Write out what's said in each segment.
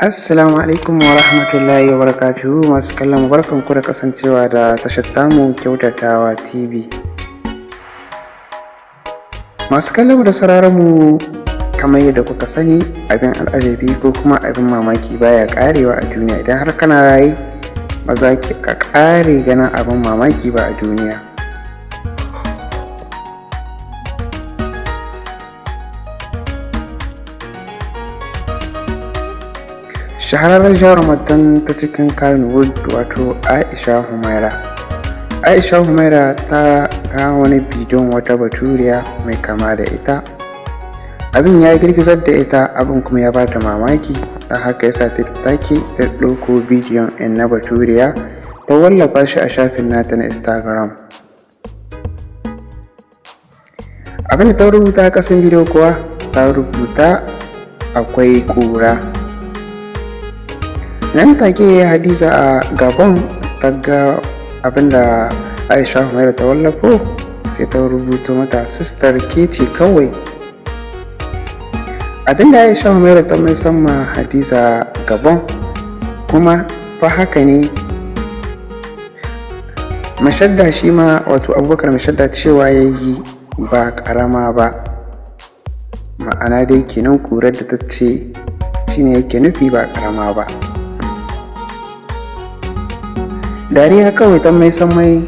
Assalamu alaikum wa rahmatullahi wa barakatuhu masu kallon barkanku da kasancewa da tashar tamu Kyautatawa TV. Masu kallon da sauraron mu kamar yadda kuka sani, abin al'ajabi ko kuma abin mamaki baya karewa a duniya. Idan har kana raye ba za ka kare ganin abin mamaki ba a duniya. Shahararren jarumatan ta cikin Kannywood wato Aisha Humaira. Aisha Humaira ta ga wani bidiyon wata baturiya mai kama da ita. Abin ya girgizar da ita, abin kuma ya bata mamaki, don haka yasa ta take ta ɗauko bidiyon ɗin na baturiya ta wallafa shi a shafin nata na Instagram. Abin da ta rubuta a ƙasan bidiyo kuwa ta rubuta akwai ƙura. Nan take Hadiza a Gabon ta ga abinda Aisha Humaira ta wallafo, sai ta rubuto mata "Sister ke ce kawai". Abinda Aisha Humaira ta mai sama Hadiza Gabon kuma fa haka ne. Mashadda shi ma wato Abubakar Mashadda cewa yayi ba ƙarama ba, ma'ana dai kenan ƙurar da ta ce shine yake nufi ba ƙarama ba. Dariya kawai ta mai san mai.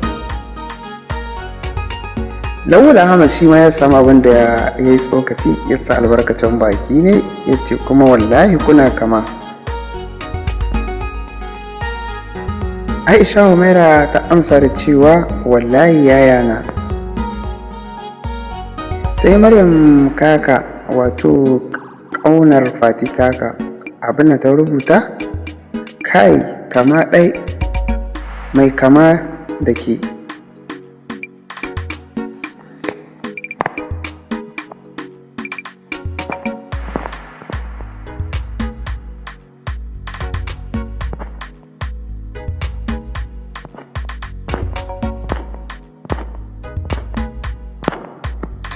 Lawal Ahmad shi ma ya samu abin da ya yi tsokaci, ya sa albarkacin baki ne, ya ce kuma wallahi kuna kama. Aisha Humaira ta amsa da cewa wallahi yayana. Sai Maryam Kaka wato ƙaunar Fati Kaka abin da ta rubuta, kai kama ɗai mai kama da ke.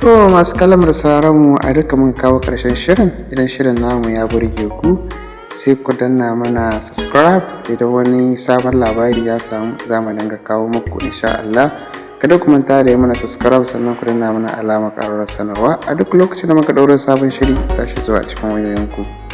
To masu kalamar mu a duka mun kawo ƙarshen shirin. Idan shirin namu ya burge ku, sai ku danna mana subscribe. Idan wani sabon labari ya samu za mu dinga kawo muku insha Allah. Kada ku manta da yi mana subscribe, sannan ku danna mana alamar ƙararrawar sanarwa a duk lokacin da muka ɗaura sabon shiri tashi zuwa cikin wayoyinku.